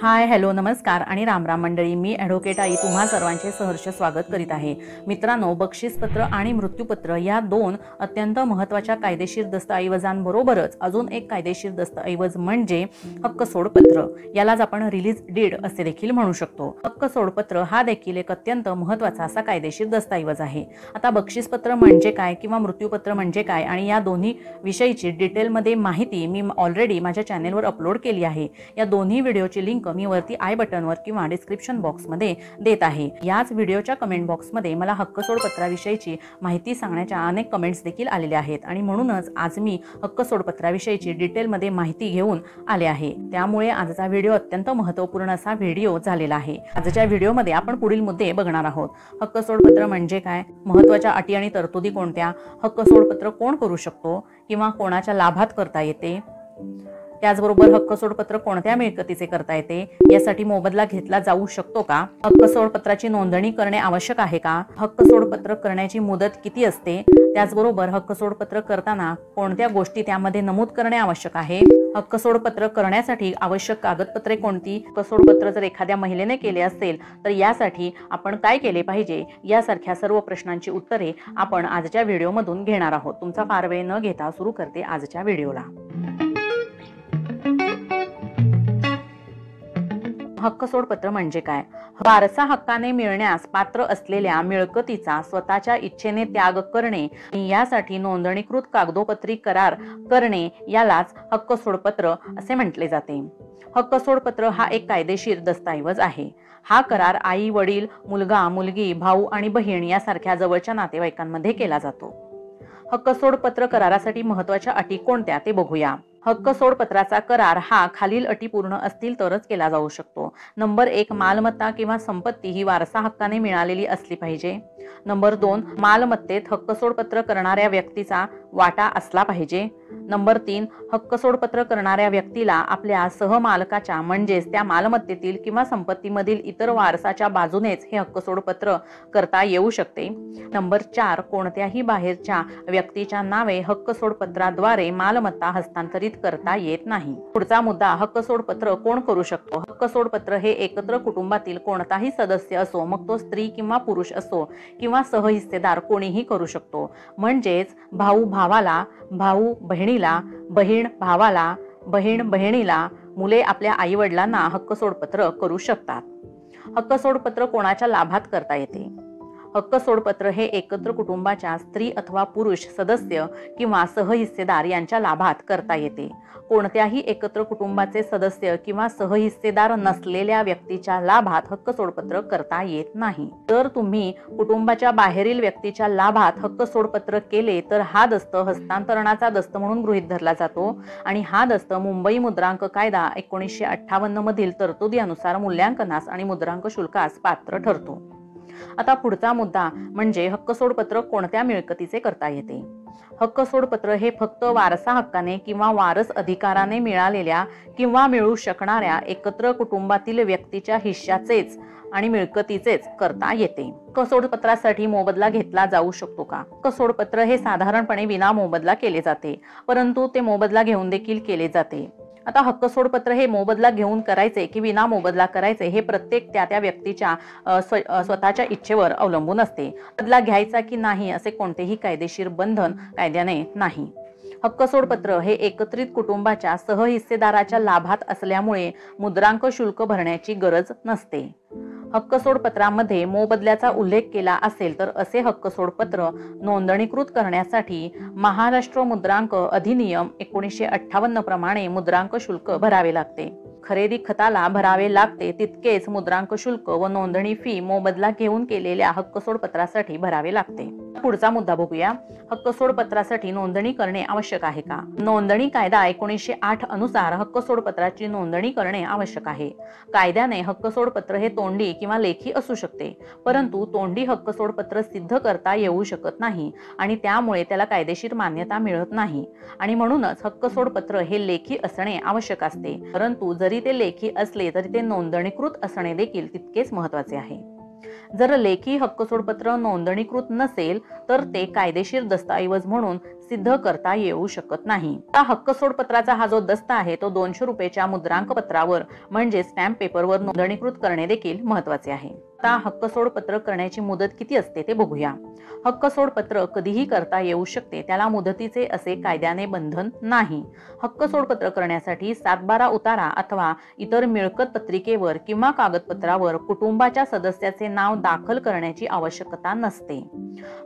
Hi hello नमस्कार आणि राम राम मंडळी, मी ॲडव्होकेट आई तुम्हा सर्वांचे सहर्ष स्वागत करीत आहे। मित्रांनो, बक्षीसपत्र आणि मृत्यूपत्र या दोन अत्यंत महत्त्वाच्या कायदेशीर दस्तऐवजांबरोबरच अजून एक कायदेशीर दस्तऐवज म्हणजे हक्क सोडपत्र, यालाच आपण रिलीज डीड असे देखील म्हणू शकतो। हक्क सोडपत्र हा देखील एक अत्यंत महत्त्वाचा असा कायदेशीर दस्तऐवज आहे। आता बक्षीसपत्र म्हणजे काय किंवा मृत्यूपत्र म्हणजे काय आणि या दोन्ही विषयीची डिटेलमध्ये माहिती मी ऑलरेडी माझ्या चॅनेलवर अपलोड केली आहे। या दोन्ही व्हिडिओची लिंक मी वरती आय बटनवर किंवा डिस्क्रिप्शन बॉक्समध्ये देत आहे। याच व्हिडिओच्या कमेंट बॉक्समध्ये मला हक्क सोडपत्राविषयीची माहिती सांगण्याच्या अनेक कमेंट्स देखील आलेल्या आहेत आणि म्हणूनच आज मी हक्क सोडपत्राविषयीची डिटेलमध्ये माहिती घेऊन आले आहे। त्यामुळे आजचा व्हिडिओ अत्यंत महत्त्वपूर्ण असा व्हिडिओ झालेला आहे। आजच्या व्हिडिओमध्ये आपण पुढील मुद्दे बघणार आहोत। हक्क सोडपत्र म्हणजे काय, महत्त्वाच्या अटी आणि तरतुदी कोणत्या, हक्क सोडपत्र कोण करू शकतो किंवा कोणाच्या लाभात करता येते, त्याचबरोबर हक्क सोडपत्र कोणत्या मिळकतीचे करता येते, यासाठी मोबदला घेतला जाऊ शकतो का, हक्क सोडपत्राची नोंदणी करणे आवश्यक आहे का, हक्क सोडपत्र करण्याची मुदत किती असते, त्याचबरोबर हक्क सोडपत्र करताना कोणत्या गोष्टी त्यामध्ये नमूद करणे आवश्यक आहे, हक्क सोडपत्र करण्यासाठी आवश्यक कागदपत्रे कोणती, हक्क सोडपत्र जर एखाद्या महिलेने केले असेल तर यासाठी आपण काय केले पाहिजे, यासारख्या सर्व प्रश्नांची उत्तरे आपण आजच्या व्हिडिओमधून घेणार आहोत। तुमचा फार वेळ न घेता सुरू करते आजच्या व्हिडिओला। हक्क सोडपत्र म्हणजे काय, वारसा हक्काने मिळण्यास पात्र असलेल्या मिळकतीचा स्वतःच्या इच्छेने त्याग करणे, यासाठी नोंदणीकृत कागदोपत्री करार करणे, यालाच हक्क सोडपत्र असे म्हटले जाते। हक्क सोडपत्र हा एक कायदेशीर दस्तऐवज आहे। हा करार आई वडील, मुलगा मुलगी, भाऊ आणि बहीण यासारख्या जवळच्या नातेवाईकांमध्ये केला जातो। हक्क सोडपत्र करारासाठी महत्त्वाच्या अटी कोणत्या ते बघूया। हक्क सोडपत्राचा करार हा खालील अटी पूर्ण असतील तरच केला जाऊ शकतो। नंबर 1, मालमत्ता किंवा संपत्ती ही वारसा हक्काने मिळालेली असली पाहिजे। नंबर 2, मालमत्तेत हक्क सोडपत्र करणाऱ्या व्यक्तीचा वाटा असला पाहिजे। नंबर 3, हक्क सोडपत्र करणाऱ्या व्यक्तीला आपल्या सहमालकाच्या म्हणजेच त्या मालमत्तेतील किंवा संपत्तीमधील इतर वारसाच्या बाजूनेच हे हक्क सोडपत्र करता येऊ शकते। नंबर 4, कोणत्याही बाहेरच्या व्यक्तीच्या नावे हक्क सोडपत्राद्वारे मालमत्ता हस्तांतरित करता येत नाही। पुढचा मुद्दा, हक्क सोडपत्र कोण करू शकतो। हक्क सोडपत्र हे एकत्र कुटुंबातील कोणताही सदस्य असो, मग तो स्त्री किंवा पुरुष असो किंवा सहहिस्सेदार कोणीही करू शकतो। म्हणजेच भाऊ भावाला, भाऊ बहिणीला, बहीण भावाला, बहीण बहिणीला, मुले आपल्या आई वडिलांना हक्क सोडपत्र करू शकतात। हक्क सोडपत्र कोणाच्या लाभात करता येते। हक्क सोडपत्र हे एकत्र कुटुंबाच्या स्त्री अथवा पुरुष सदस्य किंवा सहहिस्सेदार यांच्या लाभात करता येते। कोणत्याही एकत्र कुटुंबाचे सदस्य किंवा सहहिस्सेदार नसलेल्या व्यक्तीच्या लाभात हक्क सोडपत्र करता येत नाही। जर तुम्ही कुटुंबाच्या बाहेरील व्यक्तीच्या लाभात हक्क सोडपत्र केले तर हा दस्त हस्तांतरणाचा दस्त म्हणून गृहीत धरला जातो आणि हा दस्त मुंबई मुद्रांक कायदा 1958 मधील तरतुदीनुसार मूल्यांकनास आणि मुद्रांक शुल्कास पात्र ठरतो। आता पुढचा मुद्दा म्हणजे हक्क सोडपत्र कोणत्या मिळकतीचे करता येते। हक्क सोडपत्र हे फक्त वारसा हक्काने किंवा वारस अधिकाराने मिळालेल्या किंवा मिळू शकणाऱ्या एकत्र कुटुंबातील व्यक्तीच्या हिश्श्याचेच आणि मिळकतीचेच करता येते। हक्क सोडपत्रासाठी मोबदला घेतला जाऊ शकतो का। हक्क सोडपत्र हे साधारणपणे विना मोबदला केले जाते, परंतु ते मोबदला घेऊन देखील केले जाते। आता हक्क सोडपत्र हे मोबदला घेऊन करायचे की विना मोबदला करायचे हे प्रत्येक त्या व्यक्तीच्या स्वतःच्या इच्छेवर अवलंबून असते। बदला घ्यायचा की नाही असे कोणतेही कायदेशीर बंधन कायद्याने नाही। हक्क सोडपत्र हे एकत्रित कुटुंबाच्या सहहिस्सेदाराच्या लाभात असल्यामुळे मुद्रांक शुल्क भरण्याची गरज नसते। हक्क सोडपत्रामध्ये मोबदल्याचा उल्लेख केला असेल तर असे हक्क सोडपत्र नोंदणीकृत करण्यासाठी महाराष्ट्र मुद्रांक अधिनियम 1958 प्रमाणे मुद्रांक शुल्क भरावे लागते। खरेदी खताला भरावे लागते तितकेच मुद्रांक शुल्क व नोंदणी फी मोबदला घेऊन केलेल्या हक्क सोडपत्रासाठी भरावे लागते। पुढचा मुद्दा बघूया, हक्क सोडपत्रासाठी नोंदणी करणे आवश्यक आहे का। नोंदणी कायदा 1908 अनुसार हक्क सोडपत्राची नोंदणी करणे आवश्यक आहे। कायद्याने हक्क सोडपत्र हे तोंडी किंवा लेखी असू शकते, परंतु तोंडी हक्क सोडपत्र सिद्ध करता येऊ शकत नाही आणि त्यामुळे त्याला कायदेशीर मान्यता मिळत नाही आणि म्हणूनच हक्क सोडपत्र हे लेखी असणे आवश्यक असते। परंतु जरी ते लेखी असले तरी ते नोंदणीकृत असणे देखील तितकेच महत्त्वाचे आहे। जर लेखी हक्क सोडपत्र नोंदणीकृत नसेल तर ते कायदेशीर दस्तऐवज म्हणून सिद्ध करता येऊ शकत नाही। हक्क सोडपत्राचा हा जो दस्ता आहे तो 200 रुपयाच्या मुद्रांक पत्रावर म्हणजे स्टॅम्प पेपरवर नोंदणीकृत करणे देखील महत्त्वाचे आहे। आता हक्क सोडपत्र करण्याची मुदत किती असते ते बघूया। हक्क सोडपत्र कधीही करता येऊ शकते, त्याला मुदतीचे असे कायद्याने बंधन नाही। हक्क सोडपत्र करण्यासाठी 7/12 उतारा अथवा इतर मिळकत पत्रिकेवर किंवा कागदपत्रावर कुटुंबाच्या सदस्याचे नाव दाखल करण्याची आवश्यकता नसते।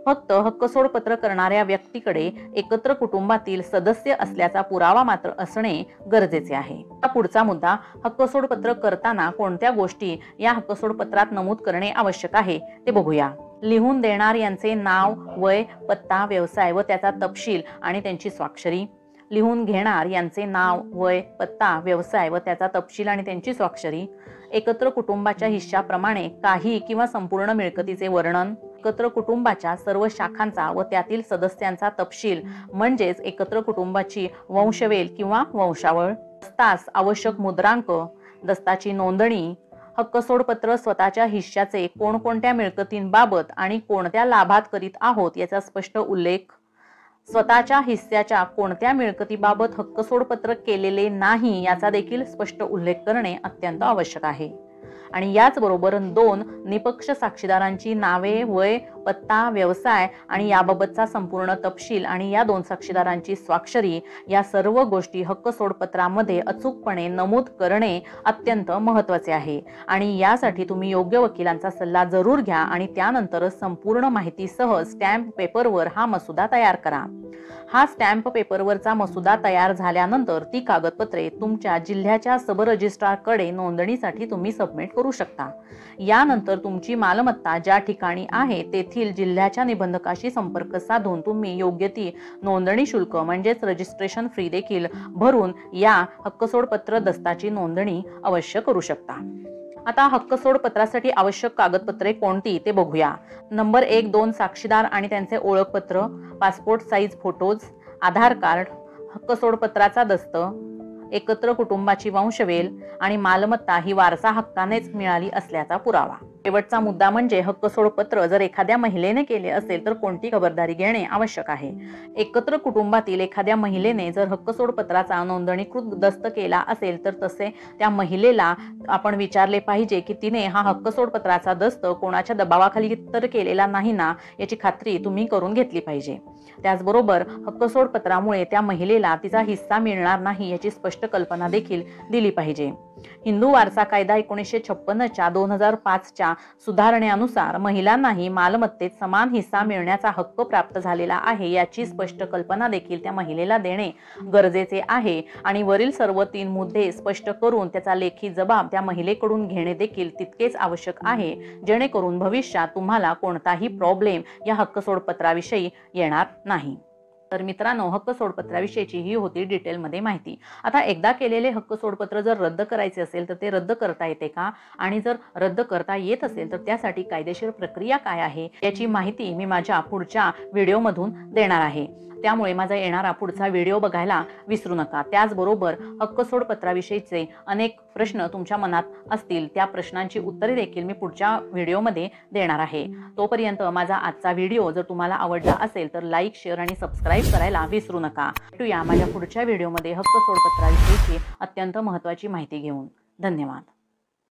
फक्त हक्क सोडपत्र करणाऱ्या व्यक्तीकडे एकत्र कुटुंबातील सदस्य असल्याचा पुरावा मात्र असणे गरजेचे आहे। पुढचा मुद्दा, हक्क सोडपत्र करताना कोणत्या गोष्टी या हक्क सोडपत्रात नमूद करणे आवश्यक आहे ते बघूया। लिहून देणार यांचे नाव, वय, पत्ता, व्यवसाय व त्याचा तपशील आणि त्यांची स्वाक्षरी। लिहून घेणार यांचे नाव, वय, पत्ता, व्यवसाय व त्याचा तपशील आणि त्यांची स्वाक्षरी। एकत्र कुटुंबाच्या हिश्श्याप्रमाणे काही किंवा संपूर्ण मिळकतीचे वर्णन। एकत्र कुटुंबाच्या सर्व शाखांचा व त्यातील सदस्यांचा तपशील म्हणजेच एकत्र कुटुंबाची वंशवेल किंवा वंशावळ। दस्तास आवश्यक मुद्रांक, दस्ताची नोंदणी। हक्क सोडपत्र स्वतःच्या हिश्श्याचे कोणकोणत्या मिळकतींबाबत आणि कोणत्या लाभात करीत आहोत याचा स्पष्ट उल्लेख। स्वतःच्या हिस्स्याच्या कोणत्या मिळकतीबाबत हक्क सोडपत्र केलेले नाही याचा देखील स्पष्ट उल्लेख करणे अत्यंत आवश्यक आहे। आणि याचबरोबर 2 निपक्ष साक्षीदारांची नावे, वय, पत्ता, व्यवसाय आणि याबाबतचा संपूर्ण तपशील आणि या 2 साक्षीदारांची स्वाक्षरी या सर्व गोष्टी हक्क सोडपत्रामध्ये अचूकपणे नमूद करणे अत्यंत महत्त्वाचे आहे। आणि यासाठी तुम्ही योग्य वकिलांचा सल्ला जरूर घ्या आणि त्यानंतरच संपूर्ण माहितीसह स्टॅम्प पेपरवर हा मसुदा तयार करा। हा स्टॅम्प पेपरवरचा मसुदा तयार झाल्यानंतर ती कागदपत्रे तुमच्या जिल्ह्याच्या सब रजिस्ट्रारकडे नोंदणीसाठी तुम्ही सबमिट करू शकता। यानंतर तुमची मालमत्ता ज्या ठिकाणी आहे तेथील जिल्ह्याच्या निबंधकाशी संपर्क साधून तुम्ही योग्य ती नोंदणी शुल्क म्हणजेच रजिस्ट्रेशन फी देखील भरून या हक्क सोडपत्र दस्ताची नोंदणी अवश्य करू शकता। आता हक्क सोडपत्रासाठी आवश्यक कागदपत्रे कोणती ते बघूया। नंबर 1, 2 साक्षीदार आणि त्यांचे ओळखपत्र, पासपोर्ट साईज फोटोज, आधार कार्ड, हक्क सोडपत्राचा दस्त, एकत्र कुटुंबाची वंशवेल आणि मालमत्ता ही वारसा हक्कानेच मिळाली असल्याचा पुरावा। शेवटचा मुद्दा म्हणजे हक्क सोडपत्र जर एखाद्या महिलेने केले असेल तर कोणती खबरदारी घेणे आवश्यक आहे। एकत्र कुटुंबातील एखाद्या महिलेने जर हक्क सोडपत्राचा नोंदणीकृत दस्त केला असेल तर तसे त्या महिलेला आपण विचारले पाहिजे की तिने हा हक्क सोडपत्राचा दस्त कोणाच्या दबावाखाली तर केलेला नाही ना याची खात्री तुम्ही करून घेतली पाहिजे। त्याचबरोबर हक्क सोडपत्रामुळे त्या महिलेला तिचा हिस्सा मिळणार नाही याची स्पष्ट कल्पना देखील दिली पाहिजे। हिंदू वारसा कायदा 1956 च्या 2005 च्या सुधारणेनुसार महिलांनाही मालमत्तेत समान हिस्सा मिळण्याचा हक्क प्राप्त झालेला आहे याची स्पष्ट कल्पना देखील त्या महिलेला देणे गरजेचे आहे। आणि वरील सर्व 3 मुद्दे स्पष्ट करून त्याचा लेखी जबाब त्या महिलेकडून घेणे देखील तितकेच आवश्यक आहे, जेणेकरून भविष्यात तुम्हाला कोणताही प्रॉब्लेम या हक्क सोडपत्राविषयी येणार नाही। तर मित्रांनो, हक्क सोडपत्राविषयीची ही होती डिटेलमध्ये माहिती। आता एकदा केलेले हक्क सोडपत्र जर रद्द करायचे असेल तर ते रद्द करता येते का, आणि जर रद्द करता येत असेल तर त्यासाठी कायदेशीर प्रक्रिया काय आहे याची माहिती मी माझ्या पुढच्या व्हिडिओमधून देणार आहे। त्यामुळे माझा येणारा पुढचा व्हिडिओ बघायला विसरू नका। त्याचबरोबर हक्क सोडपत्राविषयीचे अनेक प्रश्न तुमच्या मनात असतील, त्या प्रश्नांची उत्तरे देखील मी पुढच्या व्हिडिओमध्ये देणार आहे। तोपर्यंत माझा आजचा व्हिडिओ जर तुम्हाला आवडला असेल तर लाईक, शेअर आणि सबस्क्राईब करायला विसरू नका। भेटूया माझ्या पुढच्या व्हिडिओमध्ये हक्क सोडपत्राविषयीची अत्यंत महत्त्वाची माहिती घेऊन। धन्यवाद।